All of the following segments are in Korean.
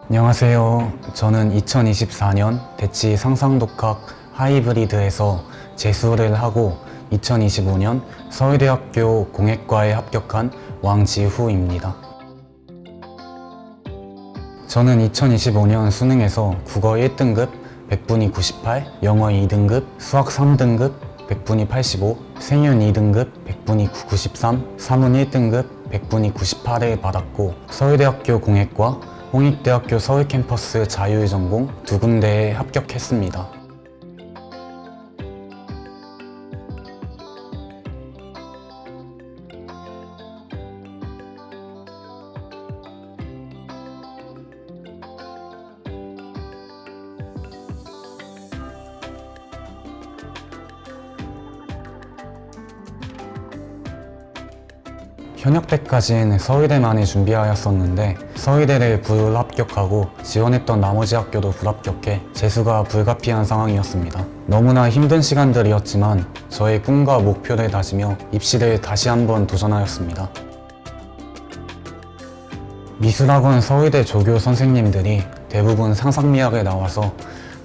안녕하세요. 저는 2024년 대치 상상독학 하이브리드에서 재수를 하고 2025년 서울대학교 공예과에 합격한 왕지후입니다. 저는 2025년 수능에서 국어 1등급 100분이 98, 영어 2등급, 수학 3등급 100분이 85, 생윤 2등급 100분이 93, 사문 1등급 100분이 98을 받았고 서울대학교 공예과, 홍익대학교 서울캠퍼스 자율전공 두 군데에 합격했습니다. 현역 때까지는 서울대만을 준비하였었는데 서울대를 불합격하고 지원했던 나머지 학교도 불합격해 재수가 불가피한 상황이었습니다. 너무나 힘든 시간들이었지만 저의 꿈과 목표를 다지며 입시를 다시 한번 도전하였습니다. 미술학원 서울대 조교 선생님들이 대부분 상상미학에 나와서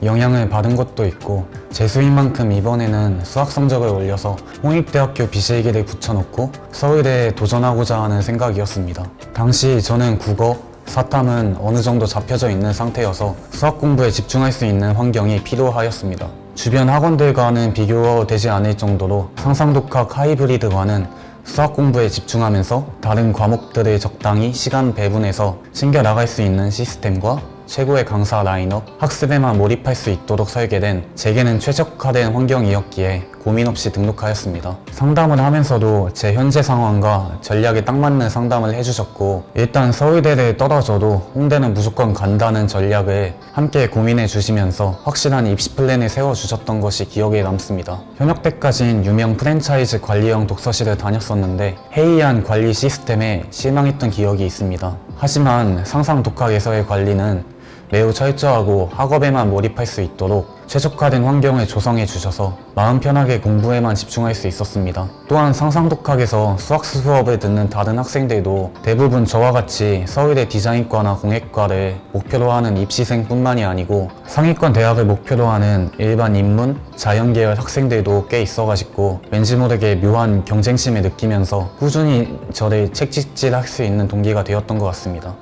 영향을 받은 것도 있고 재수인 만큼 이번에는 수학 성적을 올려서 홍익대학교 비실기를 붙여놓고 서울대에 도전하고자 하는 생각이었습니다. 당시 저는 국어, 사탐은 어느 정도 잡혀져 있는 상태여서 수학 공부에 집중할 수 있는 환경이 필요하였습니다. 주변 학원들과는 비교되지 않을 정도로 상상독학 하이브리드과는 수학 공부에 집중하면서 다른 과목들을 적당히 시간 배분해서 챙겨나갈 수 있는 시스템과 최고의 강사 라인업, 학습에만 몰입할 수 있도록 설계된 제게는 최적화된 환경이었기에 고민 없이 등록하였습니다. 상담을 하면서도 제 현재 상황과 전략에 딱 맞는 상담을 해주셨고 일단 서울대를 떨어져도 홍대는 무조건 간다는 전략을 함께 고민해 주시면서 확실한 입시 플랜을 세워주셨던 것이 기억에 남습니다. 현역 때까진 유명 프랜차이즈 관리형 독서실을 다녔었는데 해이한 관리 시스템에 실망했던 기억이 있습니다. 하지만 상상독학에서의 관리는 매우 철저하고 학업에만 몰입할 수 있도록 최적화된 환경을 조성해 주셔서 마음 편하게 공부에만 집중할 수 있었습니다. 또한 상상독학에서 수학 수업을 듣는 다른 학생들도 대부분 저와 같이 서울대 디자인과나 공예과를 목표로 하는 입시생뿐만이 아니고 상위권 대학을 목표로 하는 일반 인문, 자연계열 학생들도 꽤 있어가지고 왠지 모르게 묘한 경쟁심을 느끼면서 꾸준히 저를 책찍질할 수 있는 동기가 되었던 것 같습니다.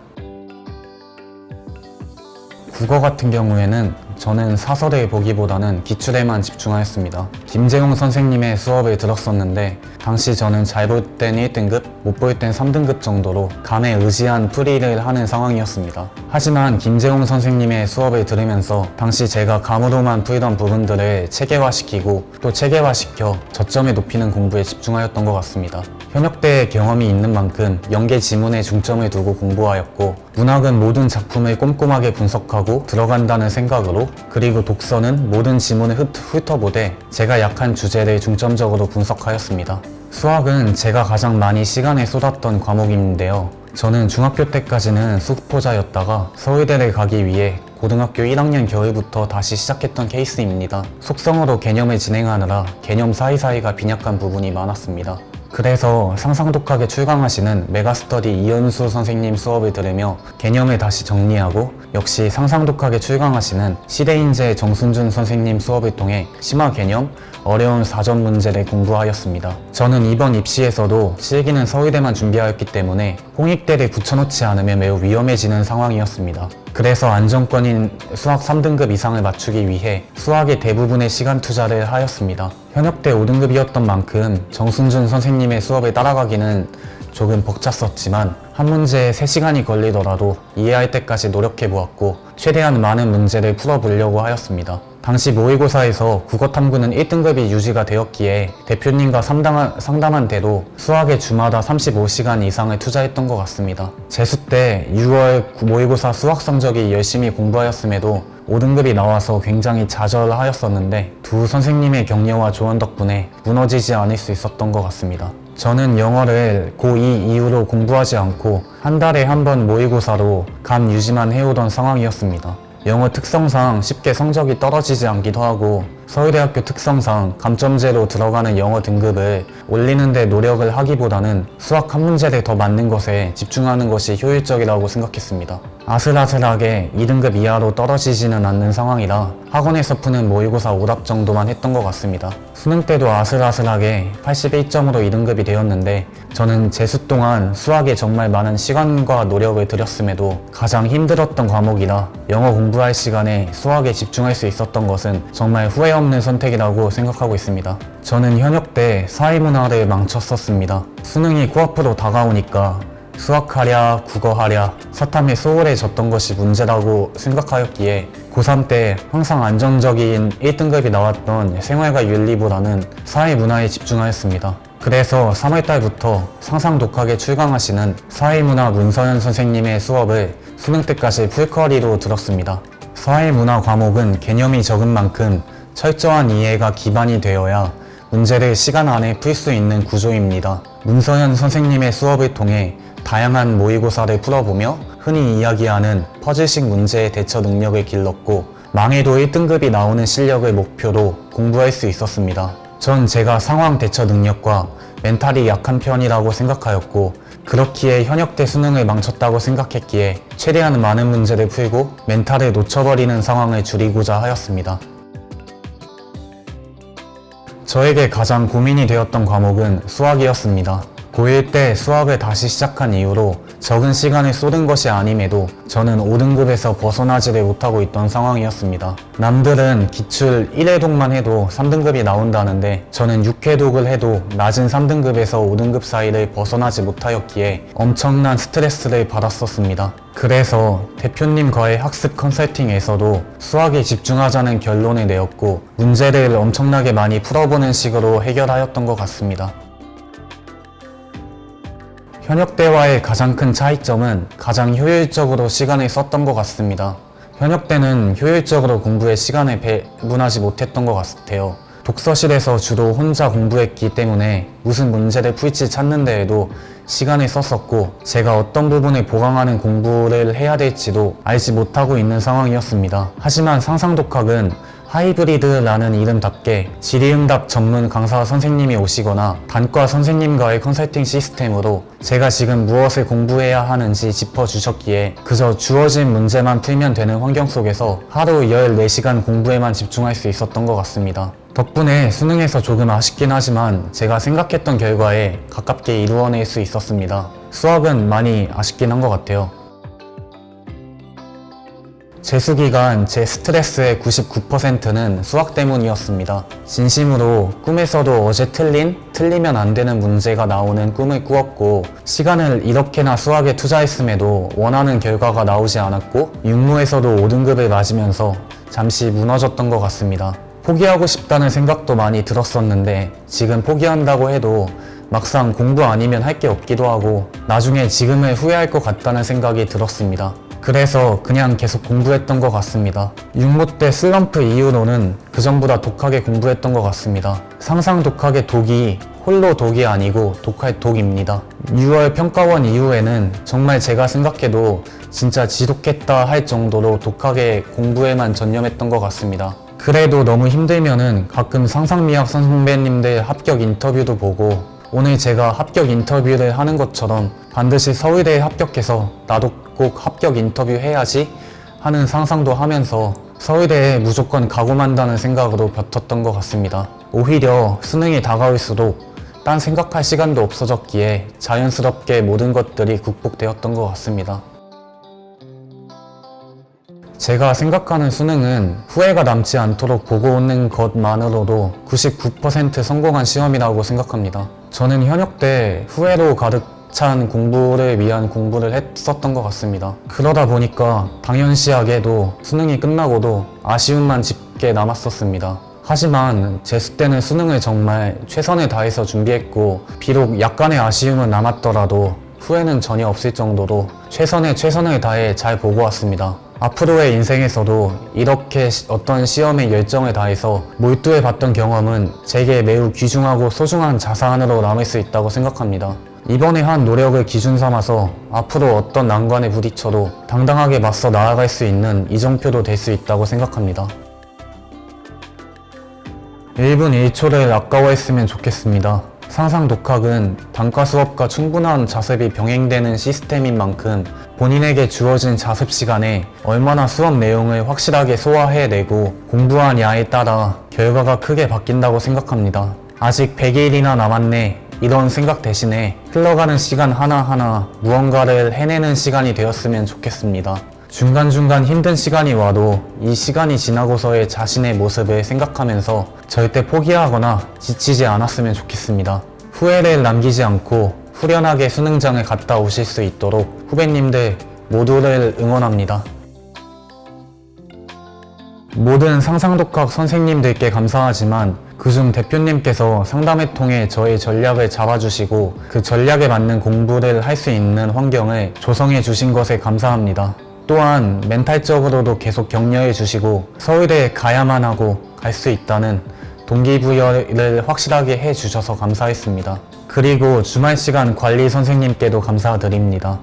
국어 같은 경우에는 저는 사설을 보기보다는 기출에만 집중하였습니다. 김재용 선생님의 수업을 들었었는데 당시 저는 잘 볼 땐 1등급, 못 볼 땐 3등급 정도로 감에 의지한 풀이를 하는 상황이었습니다. 하지만 김재용 선생님의 수업을 들으면서 당시 제가 감으로만 풀던 부분들을 체계화시키고 또 체계화시켜 저점을 높이는 공부에 집중하였던 것 같습니다. 현역 때 경험이 있는 만큼 연계 지문에 중점을 두고 공부하였고 문학은 모든 작품을 꼼꼼하게 분석하고 들어간다는 생각으로 그리고 독서는 모든 지문을 훑어보되 제가 약한 주제를 중점적으로 분석하였습니다. 수학은 제가 가장 많이 시간을 쏟았던 과목인데요. 저는 중학교 때까지는 수포자였다가 서울대를 가기 위해 고등학교 1학년 겨울부터 다시 시작했던 케이스입니다. 속성으로 개념을 진행하느라 개념 사이사이가 빈약한 부분이 많았습니다. 그래서 상상독학에 출강하시는 메가스터디 이현수 선생님 수업을 들으며 개념을 다시 정리하고 역시 상상독학에 출강하시는 시대인재 정순준 선생님 수업을 통해 심화 개념, 어려운 사전 문제를 공부하였습니다. 저는 이번 입시에서도 실기는 서울대만 준비하였기 때문에 홍익대를 붙여놓지 않으면 매우 위험해지는 상황이었습니다. 그래서 안정권인 수학 3등급 이상을 맞추기 위해 수학의 대부분의 시간 투자를 하였습니다. 현역 때 5등급이었던 만큼 정순준 선생님의 수업을 따라가기는 조금 벅찼었지만 한 문제에 3시간이 걸리더라도 이해할 때까지 노력해보았고 최대한 많은 문제를 풀어보려고 하였습니다. 당시 모의고사에서 국어탐구는 1등급이 유지가 되었기에 대표님과 상담한 대로 수학에 주마다 35시간 이상을 투자했던 것 같습니다. 재수 때 6월 모의고사 수학 성적이 열심히 공부하였음에도 5등급이 나와서 굉장히 좌절하였었는데 두 선생님의 격려와 조언 덕분에 무너지지 않을 수 있었던 것 같습니다. 저는 영어를 고2 이후로 공부하지 않고 한 달에 한 번 모의고사로 감 유지만 해오던 상황이었습니다. 영어 특성상 쉽게 성적이 떨어지지 않기도 하고 서울대학교 특성상 감점제로 들어가는 영어 등급을 올리는 데 노력을 하기보다는 수학 한 문제를 더 맞는 것에 집중하는 것이 효율적이라고 생각했습니다. 아슬아슬하게 2등급 이하로 떨어지지는 않는 상황이라 학원에서 푸는 모의고사 오답 정도만 했던 것 같습니다. 수능 때도 아슬아슬하게 81점으로 2등급이 되었는데 저는 재수 동안 수학에 정말 많은 시간과 노력을 들였음에도 가장 힘들었던 과목이라 영어 공부할 시간에 수학에 집중할 수 있었던 것은 정말 후회 없는 선택이라고 생각하고 있습니다. 저는 현역 때 사회문화를 망쳤었습니다. 수능이 코앞으로 다가오니까 수학하랴 국어하랴 사탐에 소홀해졌던 것이 문제라고 생각하였기에 고3 때 항상 안정적인 1등급이 나왔던 생활과 윤리보다는 사회문화에 집중하였습니다. 그래서 3월달부터 상상독하게 출강하시는 사회문화 문서연 선생님의 수업을 수능 때까지 풀커리로 들었습니다. 사회문화 과목은 개념이 적은 만큼 철저한 이해가 기반이 되어야 문제를 시간 안에 풀 수 있는 구조입니다. 문서연 선생님의 수업을 통해 다양한 모의고사를 풀어보며 흔히 이야기하는 퍼즐식 문제의 대처 능력을 길렀고 망해도 1등급이 나오는 실력을 목표로 공부할 수 있었습니다. 전 제가 상황 대처 능력과 멘탈이 약한 편이라고 생각하였고 그렇기에 현역 때 수능을 망쳤다고 생각했기에 최대한 많은 문제를 풀고 멘탈을 놓쳐버리는 상황을 줄이고자 하였습니다. 저에게 가장 고민이 되었던 과목은 수학이었습니다. 고1 때 수학을 다시 시작한 이후로 적은 시간을 쏟은 것이 아님에도 저는 5등급에서 벗어나지를 못하고 있던 상황이었습니다. 남들은 기출 1회독만 해도 3등급이 나온다는데 저는 6회독을 해도 낮은 3등급에서 5등급 사이를 벗어나지 못하였기에 엄청난 스트레스를 받았었습니다. 그래서 대표님과의 학습 컨설팅에서도 수학에 집중하자는 결론을 내었고 문제를 엄청나게 많이 풀어보는 식으로 해결하였던 것 같습니다. 현역 때와의 가장 큰 차이점은 가장 효율적으로 시간을 썼던 것 같습니다. 현역 때는 효율적으로 공부에 시간을 배분하지 못했던 것 같아요. 독서실에서 주로 혼자 공부했기 때문에 무슨 문제를 풀지 찾는 데에도 시간을 썼었고 제가 어떤 부분을 보강하는 공부를 해야 될지도 알지 못하고 있는 상황이었습니다. 하지만 상상독학은 하이브리드라는 이름답게 질의응답 전문 강사 선생님이 오시거나 단과 선생님과의 컨설팅 시스템으로 제가 지금 무엇을 공부해야 하는지 짚어주셨기에 그저 주어진 문제만 풀면 되는 환경 속에서 하루 14시간 공부에만 집중할 수 있었던 것 같습니다. 덕분에 수능에서 조금 아쉽긴 하지만 제가 생각했던 결과에 가깝게 이루어낼 수 있었습니다. 수학은 많이 아쉽긴 한 것 같아요. 재수기간 제 스트레스의 99%는 수학 때문이었습니다. 진심으로 꿈에서도 어제 틀리면 안 되는 문제가 나오는 꿈을 꾸었고 시간을 이렇게나 수학에 투자했음에도 원하는 결과가 나오지 않았고 육모에서도 5등급을 맞으면서 잠시 무너졌던 것 같습니다. 포기하고 싶다는 생각도 많이 들었었는데 지금 포기한다고 해도 막상 공부 아니면 할 게 없기도 하고 나중에 지금을 후회할 것 같다는 생각이 들었습니다. 그래서 그냥 계속 공부했던 것 같습니다. 육모 때 슬럼프 이후로는 그전보다 독하게 공부했던 것 같습니다. 상상 독학의 독이 홀로 독이 아니고 독할 독입니다. 6월 평가원 이후에는 정말 제가 생각해도 진짜 지독했다 할 정도로 독하게 공부에만 전념했던 것 같습니다. 그래도 너무 힘들면은 가끔 상상미학 선배님들 합격 인터뷰도 보고 오늘 제가 합격 인터뷰를 하는 것처럼 반드시 서울대에 합격해서 나도 꼭 합격 인터뷰 해야지 하는 상상도 하면서 서울대에 무조건 가고 만다는 생각으로 버텼던 것 같습니다. 오히려 수능이 다가올수록 딴 생각할 시간도 없어졌기에 자연스럽게 모든 것들이 극복되었던 것 같습니다. 제가 생각하는 수능은 후회가 남지 않도록 보고 오는 것만으로도 99% 성공한 시험이라고 생각합니다. 저는 현역 때 후회로 가득 찬 공부를 위한 공부를 했었던 것 같습니다. 그러다 보니까 당연시하게도 수능이 끝나고도 아쉬움만 짙게 남았었습니다. 하지만 재수 때는 수능을 정말 최선을 다해서 준비했고 비록 약간의 아쉬움은 남았더라도 후회는 전혀 없을 정도로 최선을 다해 잘 보고 왔습니다. 앞으로의 인생에서도 이렇게 어떤 시험에 열정을 다해서 몰두해 봤던 경험은 제게 매우 귀중하고 소중한 자산으로 남을 수 있다고 생각합니다. 이번에 한 노력을 기준 삼아서 앞으로 어떤 난관에 부딪혀도 당당하게 맞서 나아갈 수 있는 이정표도 될 수 있다고 생각합니다. 1분 1초를 아까워했으면 좋겠습니다. 상상 독학은 단과 수업과 충분한 자습이 병행되는 시스템인 만큼 본인에게 주어진 자습 시간에 얼마나 수업 내용을 확실하게 소화해내고 공부한 야에 따라 결과가 크게 바뀐다고 생각합니다. 아직 100일이나 남았네. 이런 생각 대신에 흘러가는 시간 하나하나 무언가를 해내는 시간이 되었으면 좋겠습니다. 중간중간 힘든 시간이 와도 이 시간이 지나고서의 자신의 모습을 생각하면서 절대 포기하거나 지치지 않았으면 좋겠습니다. 후회를 남기지 않고 후련하게 수능장을 갔다 오실 수 있도록 후배님들 모두를 응원합니다. 모든 상상독학 선생님들께 감사하지만 그중 대표님께서 상담회 통해 저의 전략을 잡아주시고 그 전략에 맞는 공부를 할 수 있는 환경을 조성해 주신 것에 감사합니다. 또한 멘탈적으로도 계속 격려해 주시고 서울대에 가야만 하고 갈 수 있다는 동기부여를 확실하게 해 주셔서 감사했습니다. 그리고 주말 시간 관리 선생님께도 감사드립니다.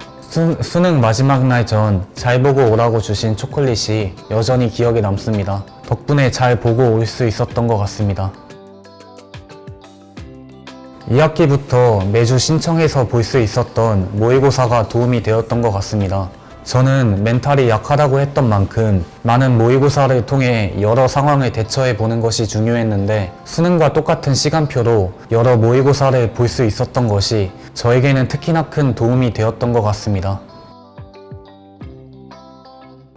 수능 마지막 날 전 잘 보고 오라고 주신 초콜릿이 여전히 기억에 남습니다. 덕분에 잘 보고 올 수 있었던 것 같습니다. 2학기부터 매주 신청해서 볼 수 있었던 모의고사가 도움이 되었던 것 같습니다. 저는 멘탈이 약하다고 했던 만큼 많은 모의고사를 통해 여러 상황을 대처해 보는 것이 중요했는데 수능과 똑같은 시간표로 여러 모의고사를 볼 수 있었던 것이 저에게는 특히나 큰 도움이 되었던 것 같습니다.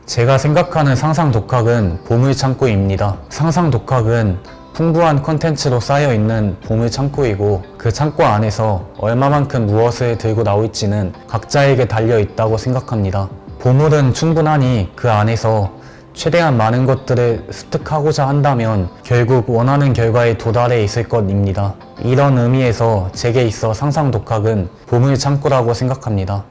제가 생각하는 상상독학은 보물창고입니다. 상상독학은 풍부한 컨텐츠로 쌓여있는 보물창고이고 그 창고 안에서 얼마만큼 무엇을 들고 나올지는 각자에게 달려있다고 생각합니다. 보물은 충분하니 그 안에서 최대한 많은 것들을 습득하고자 한다면 결국 원하는 결과에 도달해 있을 것입니다. 이런 의미에서 제게 있어 상상독학은 보물창고라고 생각합니다.